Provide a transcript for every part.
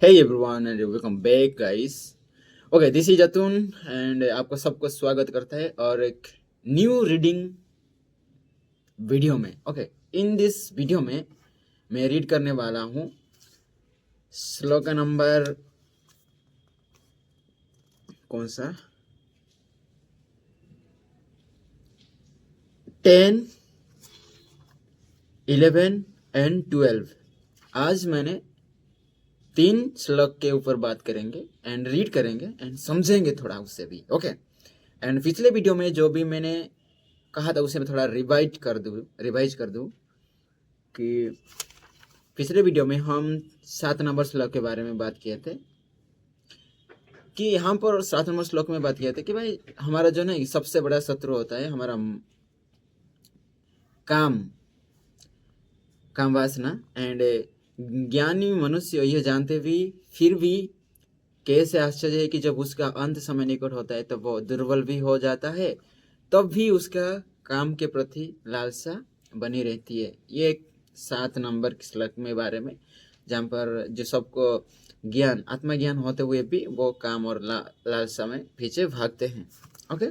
Hey everyone and welcome back guys. Okay, this is Jatun and आपको सबको स्वागत करता है और एक न्यू रीडिंग वीडियो में। ओके, इन दिस वीडियो में मैं रीड करने वाला हूँ श्लोक नंबर कौन सा 10, 11 एंड 12। आज मैंने 3 श्लोक के ऊपर बात करेंगे एंड रीड करेंगे एंड समझेंगे थोड़ा उससे भी। ओके, एंड पिछले वीडियो में जो भी मैंने कहा था उसे मैं थोड़ा रिवाइज कर दूँ कि पिछले वीडियो में हम 7 नंबर श्लोक के बारे में बात किए थे कि यहाँ पर 7 नंबर श्लोक में बात किए थे कि भाई हमारा जो ना सबसे बड़ा शत्रु होता है हमारा काम वासना। एंड ज्ञानी मनुष्य यह जानते भी फिर भी कैसे आश्चर्य है कि जब उसका अंत समय निकट होता है तो वो दुर्बल भी हो जाता है, तब भी उसका काम के प्रति लालसा बनी रहती है। ये एक 7 नंबर के श्लोक में बारे में जहाँ पर जो सबको ज्ञान आत्मज्ञान होते हुए भी वो काम और लालसा में पीछे भागते हैं। ओके,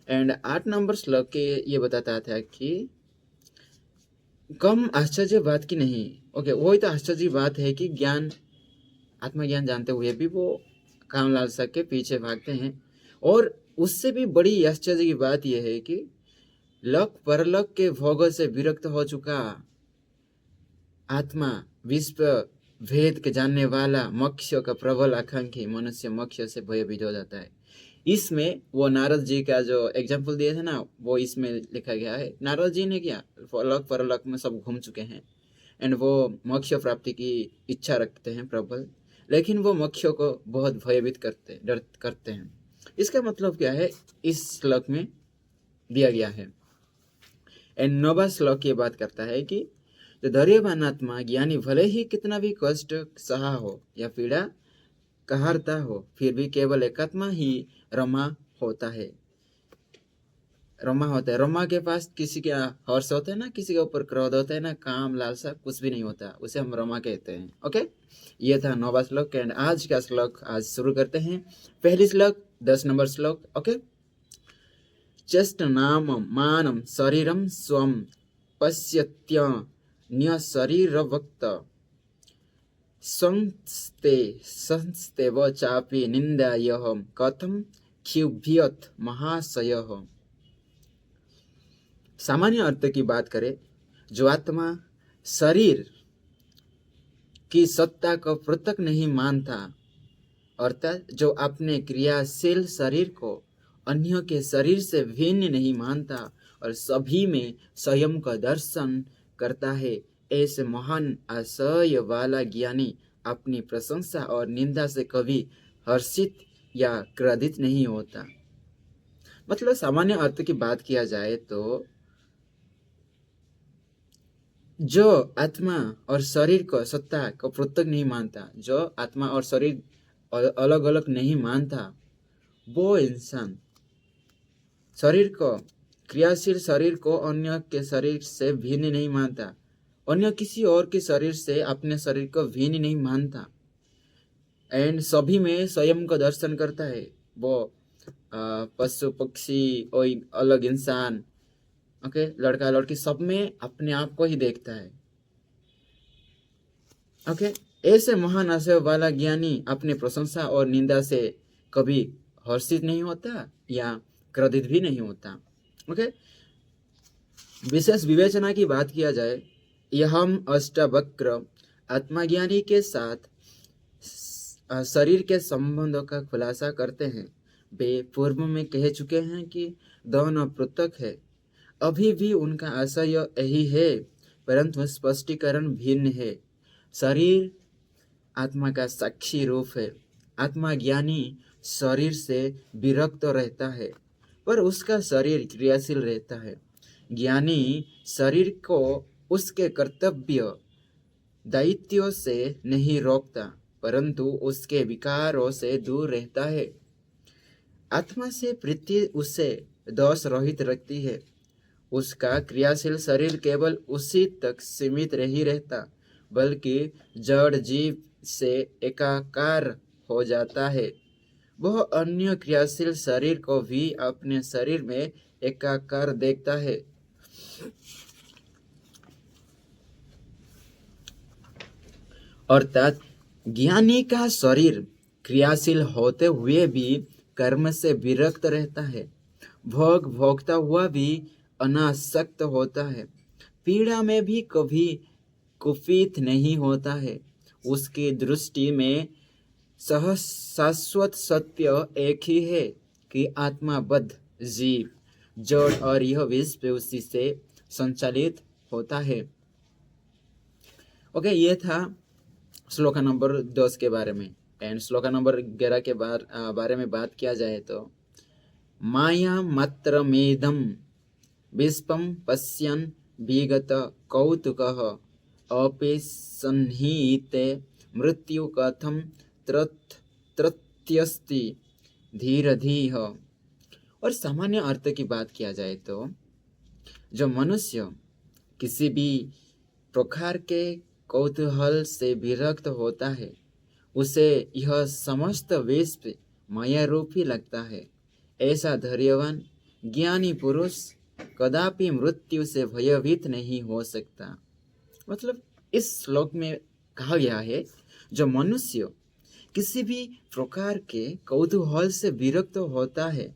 एंड 8 नंबर श्लोक के ये बताता था कि कम आश्चर्य बात की नहीं। ओके, वही तो आश्चर्य बात है कि ज्ञान आत्मज्ञान जानते हुए भी वो काम लालसा के पीछे भागते हैं। और उससे भी बड़ी आश्चर्य की बात यह है कि लोक परलोक के भोगों से विरक्त हो चुका आत्मा, विश्व भेद के जानने वाला, मोक्ष का प्रबल आकांक्षी मनुष्य मोक्ष से भयभीत हो जाता है। इसमें वो नारद जी का जो एग्जाम्पल दिए थे ना, वो इसमें लिखा गया है। नारद जी ने क्या लोक परलोक में सब घूम चुके हैं एंड वो मोक्ष प्राप्ति की इच्छा रखते हैं प्रबल, लेकिन वो मोक्ष को बहुत भयभीत करते हैं। इसका मतलब क्या है इस श्लोक में दिया गया है। एंड 9वां श्लोक ये बात करता है कि जो धैर्यवान आत्मा ज्ञानी भले ही कितना भी कष्ट सहा हो या पीड़ा कहारता हो, फिर भी केवल एकात्मा ही रमा होता है। रमा के पास किसी का हर्ष होता है ना, किसी के ऊपर क्रोध होता है ना, काम लालसा कुछ भी नहीं होता, उसे हम रमा कहते हैं। ओके, ये था 9वां श्लोक एंड आज का श्लोक आज शुरू करते हैं। पहली श्लोक 10 नंबर श्लोक। ओके, चेष्ट नाम मानम शरीरम स्वम पश्यत्य न्य शरीरवक्त संस्ते व चापि निंदायः कथम क्षुभ्यत महाशयः। सामान्य अर्थ की बात करें, जो आत्मा शरीर की सत्ता को पृथक नहीं मानता, अर्थात जो अपने क्रियाशील शरीर को अन्य के शरीर से भिन्न नहीं मानता और सभी में स्वयं का दर्शन करता है, ऐसे महान आशय वाला ज्ञानी अपनी प्रशंसा और निंदा से कभी हर्षित या क्रोधित नहीं होता। मतलब सामान्य अर्थ की बात किया जाए तो जो आत्मा और शरीर को सत्ता को पृथक नहीं मानता, जो आत्मा और शरीर अलग अलग नहीं मानता, वो इंसान शरीर को क्रियाशील शरीर को अन्य के शरीर से भिन्न नहीं मानता, अन्य किसी और के शरीर से अपने शरीर को भिन्न नहीं मानता एंड सभी में स्वयं का दर्शन करता है। वो पशु पक्षी और अलग इंसान, ओके, लड़का लड़की सब में अपने आप को ही देखता है। ओके, ऐसे महान आशय वाला ज्ञानी अपने प्रशंसा और निंदा से कभी हर्षित नहीं होता या क्रोधित भी नहीं होता। ओके, विशेष विवेचना की बात किया जाए, यह हम अष्टावक्र आत्मज्ञानी के साथ शरीर के संबंधों का खुलासा करते हैं। वे पूर्व में कह चुके हैं कि दोनों पृथक है, अभी भी उनका आशय यही है, परंतु स्पष्टीकरण भिन्न है। शरीर आत्मा का साक्षी रूप है। आत्मा ज्ञानी शरीर से विरक्त रहता है पर उसका शरीर क्रियाशील रहता है। ज्ञानी शरीर को उसके कर्तव्य दायित्वों से नहीं रोकता, परंतु उसके विकारों से दूर रहता है। आत्मा से प्रीति उसे दोष रहित रखती है। उसका क्रियाशील शरीर केवल उसी तक सीमित नहीं रहता, बल्कि जड़ जीव से एकाकार हो जाता है, वह अन्य क्रियाशील शरीर को भी अपने शरीर में एकाकार देखता है। अर्थात ज्ञानी का शरीर क्रियाशील होते हुए भी कर्म से विरक्त रहता है, भोग भोगता हुआ भी अनासक्त होता है, पीड़ा में भी कभी कुपित नहीं होता है। उसकी दृष्टि में शाश्वत सत्य एक ही है कि आत्माबद्ध जीव जड़ और यह विश्व उसी से संचालित होता है। ओके, ये था श्लोक नंबर 10 के बारे में। एंड श्लोक नंबर 11 के बारे में बात किया जाए तो माया मात्र मेदम विश्वम पश्यन् विगत कौतुकः अपि सन्निहिते मृत्यु कथम त्रत्यस्ति धीरधीः। और सामान्य अर्थ की बात किया जाए तो जो मनुष्य किसी भी प्रकार के कौतूहल से विरक्त होता है, उसे यह समस्त विश्व माया रूपी लगता है। ऐसा धैर्यवान ज्ञानी पुरुष कदापि मृत्यु से भयभीत नहीं हो सकता। मतलब इस श्लोक में कहा गया है, जो मनुष्य किसी भी प्रकार के कौतूहल से विरक्त होता है,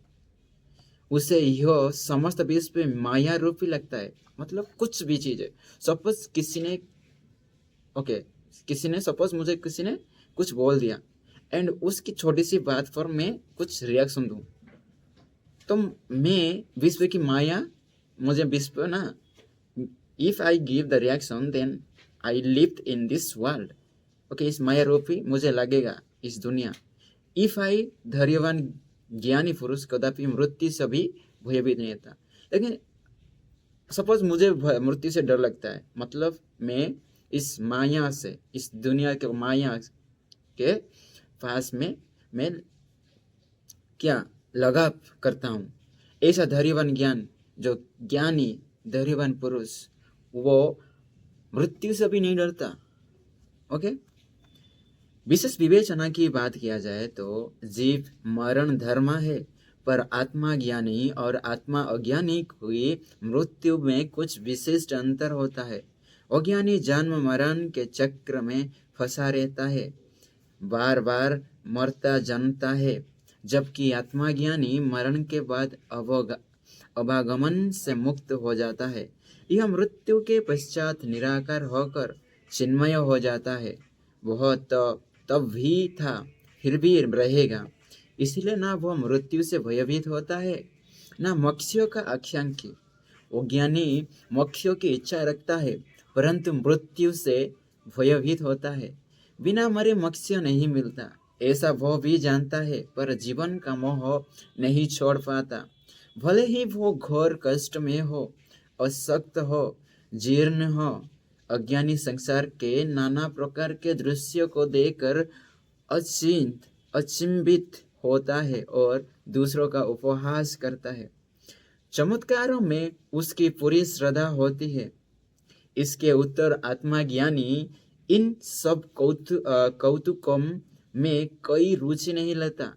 उसे यह समस्त विश्व माया रूपी लगता है। मतलब कुछ भी चीज है, सपोज किसी ने कुछ बोल दिया एंड उसकी छोटी सी बात पर मैं कुछ रिएक्शन दूं, तो मैं विश्व की माया, मुझे विश्व ना, if I give the reaction then I live in this world. Okay, इस माया रूपी मुझे लगेगा इस दुनिया। इफ आई धैर्यवान ज्ञानी पुरुष कदापि मृत्यु से भी भयभीत नहीं था। लेकिन सपोज मुझे मृत्यु से डर लगता है, मतलब मैं इस माया से, इस दुनिया के माया के पास में मैं क्या लगाव करता हूँ। ऐसा धैर्यवान जो ज्ञानी धैर्यवान पुरुष, वो मृत्यु से भी नहीं डरता। ओके, विशेष विवेचना की बात किया जाए तो जीव मरण धर्म है, पर आत्मा ज्ञानी और आत्मा अज्ञानी की मृत्यु में कुछ विशिष्ट अंतर होता है। अज्ञानी जन्म मरण के चक्र में फंसा रहता है, बार बार मरता जन्मता है, जबकि आत्माज्ञानी मरण के बाद अभागमन से मुक्त हो जाता है। यह मृत्यु के पश्चात निराकार होकर चिन्मय हो जाता है। वह तो तब भी था, फिर भी रहेगा। इसलिए ना वह मृत्यु से भयभीत होता है, ना मोक्ष का आकांक्षी। अज्ञानी मोक्ष की इच्छा रखता है, परंतु मृत्यु से भयभीत होता है। बिना मरे मोक्ष नहीं मिलता, ऐसा वह भी जानता है, पर जीवन का मोह नहीं छोड़ पाता। भले ही वो घोर कष्ट में हो, अशक्त हो, जीर्ण हो। अज्ञानी संसार के नाना प्रकार के दृश्यों को देखकर अचिंभित होता है और दूसरों का उपहास करता है। चमत्कारों में उसकी पूरी श्रद्धा होती है। इसके उत्तर आत्माज्ञानी इन सब कौतुकों में कोई रुचि नहीं लेता।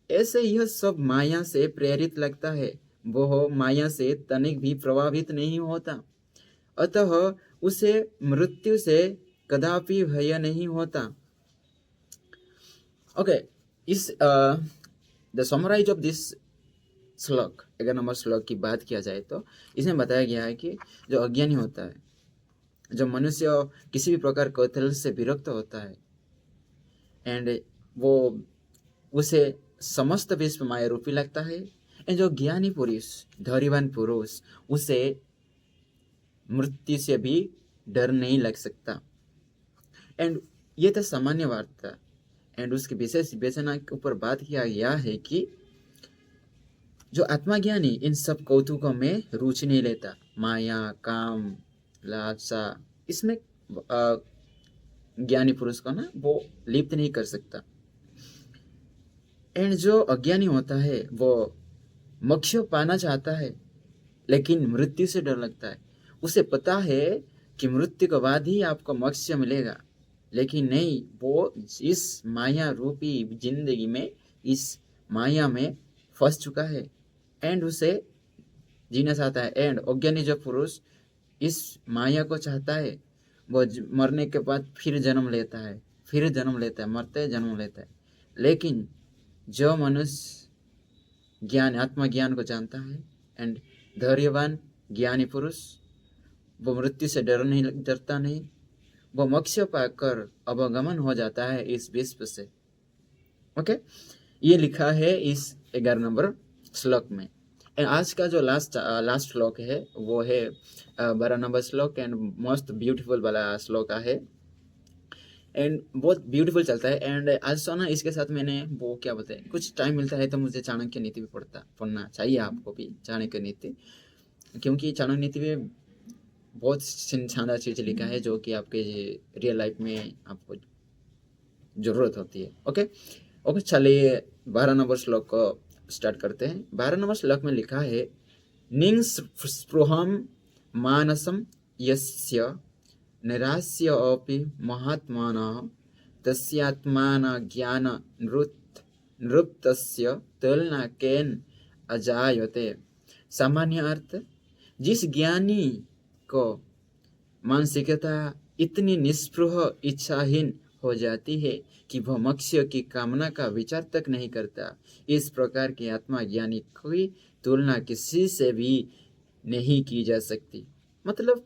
ऐसे यह सब माया से प्रेरित लगता है, वह माया से तनिक भी प्रभावित नहीं होता, अतः उसे मृत्यु से कदापि भय नहीं होता। ओके, इस द समराइज ऑफ दिस श्लोक, 11 नंबर श्लोक की बात किया जाए तो इसमें बताया गया है कि जो अज्ञानी होता है, जो मनुष्य किसी भी प्रकार कौतूहल से विरक्त होता है, एंड वो उसे समस्त विश्व माया रूपी लगता है। एंड जो ज्ञानी पुरुष, धैर्यवान पुरुष, उसे मृत्यु से भी डर नहीं लग सकता। एंड ये तो सामान्य बात था। एंड उसकी विशेष विवेचना के ऊपर बात किया गया है कि जो आत्माज्ञानी इन सब कौतुकों में रुचि नहीं लेता, माया, काम, लालसा, इसमें ज्ञानी पुरुष को ना वो लिप्त नहीं कर सकता। एंड जो अज्ञानी होता है वो मोक्ष पाना चाहता है, लेकिन मृत्यु से डर लगता है। उसे पता है कि मृत्यु के बाद ही आपको मोक्ष मिलेगा, लेकिन नहीं, वो इस माया रूपी जिंदगी में, इस माया में फंस चुका है एंड उसे जीना चाहता है। एंड अज्ञानी जो पुरुष इस माया को चाहता है, वो मरने के बाद फिर जन्म लेता है, फिर जन्म लेता है, मरता है, जन्म लेता है। लेकिन जो मनुष्य ज्ञान, आत्मज्ञान को जानता है एंड धैर्यवान ज्ञानी पुरुष, वो मृत्यु से डरता नहीं, वो मोक्ष पाकर अवगमन हो जाता है इस विश्व से। ओके, ये लिखा है इस 11 नंबर श्लोक में। आज का जो लास्ट श्लोक है वो है 12 नंबर श्लोक एंड मोस्ट ब्यूटीफुल वाला श्लोक है एंड बहुत ब्यूटीफुल चलता है। एंड आज सोना इसके साथ मैंने वो क्या बोलते हैं, कुछ टाइम मिलता है तो मुझे चाणक्य नीति भी पढ़ना चाहिए, आपको भी चाणक्य नीति, क्योंकि चाणक्य नीति में बहुत शानदार चीज़ लिखा है जो कि आपके रियल लाइफ में आपको ज़रूरत होती है। ओके, चलिए 12 नंबर श्लोक को स्टार्ट करते हैं। 12 नंबर श्लोक में लिखा है, निंग स्पृहम मानसम यस्य निरास्य अपि महात्मानः तस्यात्मान ज्ञान नृप्तस्य तुलना केन अजायते। सामान्य अर्थ, जिस ज्ञानी को मानसिकता इतनी निस्पृह इच्छाहीन हो जाती है कि वह मोक्ष की कामना का विचार तक नहीं करता, इस प्रकार की आत्मा ज्ञानी की तुलना किसी से भी नहीं की जा सकती। मतलब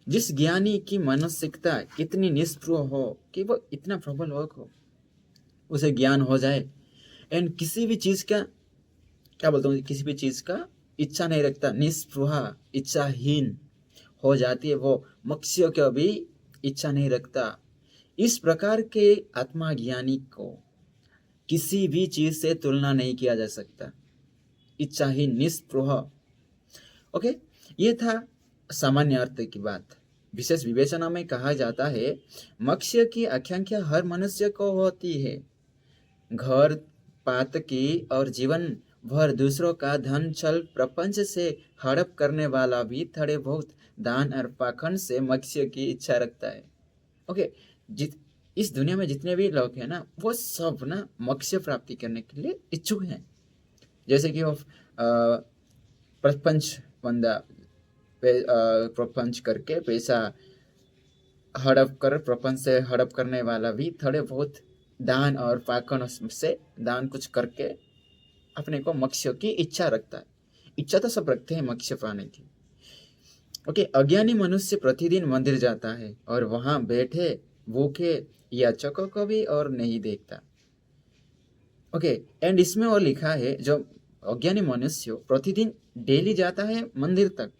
जिस ज्ञानी की मानसिकता इतनी निस्पृह हो कि वो इतना प्रबल हो, उसे ज्ञान हो जाए एंड किसी भी चीज का, क्या बोलता हूँ, किसी भी चीज का इच्छा नहीं रखता, निस्पृह इच्छाहीन हो जाती है, वो मोक्ष की भी इच्छा नहीं रखता, इस प्रकार के आत्मा ज्ञानी को किसी भी चीज से तुलना नहीं किया जा सकता, इच्छाहीन, निस्पृह। ओके, ये था सामान्य अर्थ की बात। विशेष विवेचना में कहा जाता है, मोक्ष की आकांक्षा हर मनुष्य को होती है। घर पात की और जीवन भर दूसरों का धन छल प्रपंच से हड़प करने वाला भी थोड़े बहुत दान और पाखंड से मोक्ष की इच्छा रखता है। ओके, इस दुनिया में जितने भी लोग हैं ना, वो सब ना मोक्ष प्राप्ति करने के लिए इच्छुक हैं। जैसे कि वो प्रपंच बंदा प्रपंच करके पैसा हड़प कर, प्रपंच से हड़प करने वाला भी थोड़े बहुत दान और पाखंड से दान कुछ करके अपने को मोक्ष की इच्छा रखता है। इच्छा तो सब रखते हैं मोक्ष पाने की। ओके, अज्ञानी मनुष्य प्रतिदिन मंदिर जाता है और वहां बैठे भूखे याचकों को भी और नहीं देखता। ओके, एंड इसमें और लिखा है, जो अज्ञानी मनुष्य प्रतिदिन डेली जाता है मंदिर तक,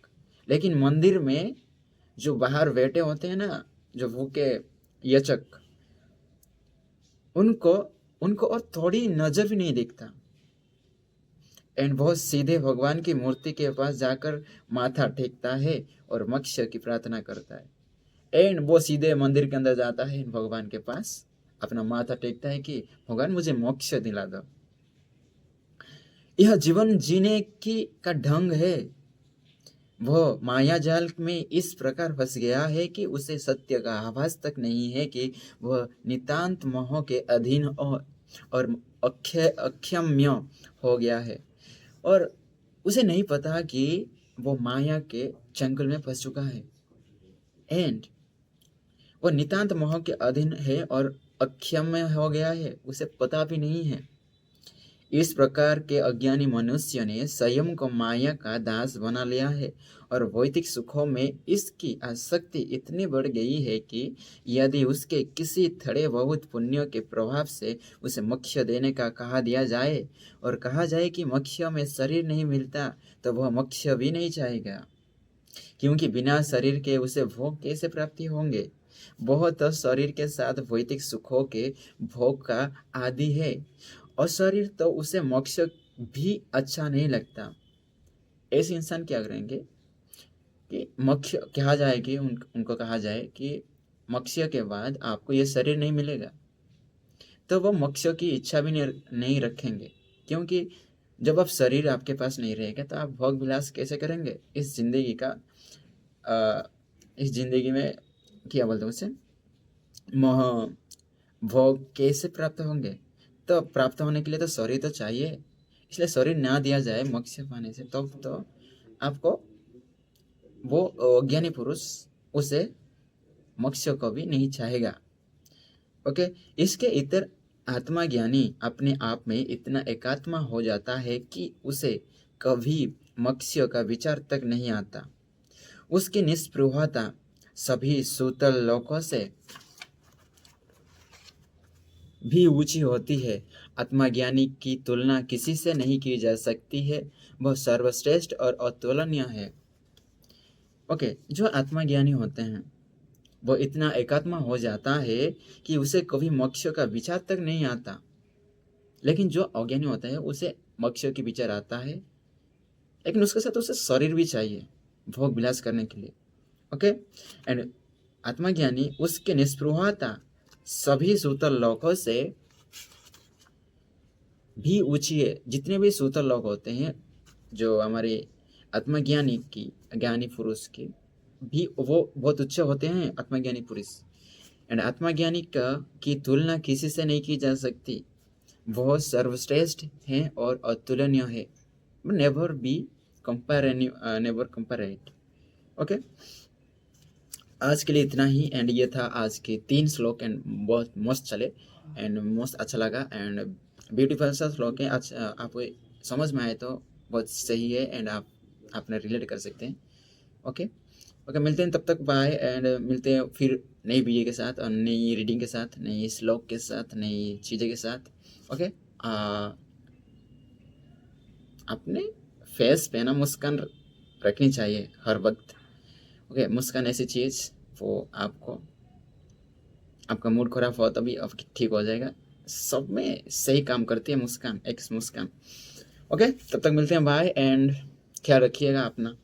लेकिन मंदिर में जो बाहर बैठे होते हैं ना, जो भूखे याचक, उनको और थोड़ी नजर भी नहीं दिखता एंड बहुत सीधे भगवान की मूर्ति के पास जाकर माथा टेकता है और मोक्ष की प्रार्थना करता है। एंड वो सीधे मंदिर के अंदर जाता है, भगवान के पास अपना माथा टेकता है कि भगवान मुझे मोक्ष दिला दो। यह जीवन जीने की का ढंग है। वह माया जाल में इस प्रकार फंस गया है कि उसे सत्य का आभास तक नहीं है कि वह नितांत मोह के अधीन और अक्षम्य हो गया है, और उसे नहीं पता कि वो माया के चंगुल में फंस चुका है एंड वो नितांत मोह के अधीन है और अक्षम्य हो गया है, उसे पता भी नहीं है। इस प्रकार के अज्ञानी मनुष्य ने स्वयं को माया का दास बना लिया है और भौतिक सुखों में इसकी आसक्ति इतनी बढ़ गई है कि यदि उसके किसी थोड़े बहुत पुण्यों के प्रभाव से उसे मोक्ष देने का कहा दिया जाए और कहा जाए कि मोक्ष में शरीर नहीं मिलता, तो वह मोक्ष भी नहीं चाहेगा, क्योंकि बिना शरीर के उसे भोग कैसे प्राप्ति होंगे। बहुत तो शरीर के साथ भौतिक सुखों के भोग का आदि है और शरीर तो उसे मोक्ष भी अच्छा नहीं लगता। ऐसे इंसान क्या करेंगे कि मोक्ष कहा जाए कि उनको कहा जाए कि मोक्ष के बाद आपको ये शरीर नहीं मिलेगा, तो वो मोक्ष की इच्छा भी नहीं रखेंगे, क्योंकि जब आप शरीर आपके पास नहीं रहेगा तो आप भोग विलास कैसे करेंगे इस जिंदगी का। इस जिंदगी में क्या बोलते हैं उसे, मोह भोग कैसे प्राप्त होंगे? तो प्राप्त होने के लिए तो शरीर तो चाहिए, इसलिए शरीर ना दिया जाए मोक्ष पाने से, तब तो आपको वो अज्ञानी पुरुष उसे मोक्ष को भी नहीं चाहेगा। ओके, इसके इतर आत्मा ज्ञानी अपने आप में इतना एकात्मा हो जाता है कि उसे कभी मोक्ष का विचार तक नहीं आता। उसकी निस्पृहता सभी सूतल लोकों से भी ऊंची होती है। आत्मज्ञानी की तुलना किसी से नहीं की जा सकती है, वह सर्वश्रेष्ठ और अतुलनीय है। ओके, जो आत्मज्ञानी होते हैं वो इतना एकात्मा हो जाता है कि उसे कभी मोक्ष का विचार तक नहीं आता। लेकिन जो अज्ञानी होता है उसे मोक्ष की विचार आता है, लेकिन उसके साथ उसे शरीर भी चाहिए भोग विलास करने के लिए। ओके, एंड आत्मज्ञानी उसके निस्पृहता सभी सूतल लोकों से भी ऊंची है। जितने भी सूतल लोक होते हैं जो हमारे आत्मज्ञानी की ज्ञानी पुरुष के भी, वो बहुत उच्च होते हैं आत्मज्ञानी पुरुष। एंड आत्मज्ञानी का की तुलना किसी से नहीं की जा सकती, वह सर्वश्रेष्ठ हैं और अतुलनीय है। Never be never compared. Okay, आज के लिए इतना ही। एंड ये था आज के 3 श्लोक, एंड बहुत मस्त चले एंड most अच्छा लगा एंड ब्यूटीफुल सा श्लोक है। आज आपको समझ में आए तो बहुत सही है एंड आप अपने रिलेट कर सकते हैं। ओके ओके, मिलते हैं, तब तक बाय। एंड मिलते हैं फिर नई वीडियो के साथ और नई रीडिंग के साथ, नई श्लोक के साथ, नई चीज़ें के साथ। ओके, अपने फेस पे ना मुस्कान रखनी चाहिए हर वक्त। ओके, मुस्कान ऐसी चीज़ वो आपको, आपका मूड खराब हो तभी अब ठीक हो जाएगा। सब में सही काम करती है मुस्कान, एक मुस्कान। ओके, तब तक मिलते हैं, बाय एंड ख्याल रखिएगा अपना।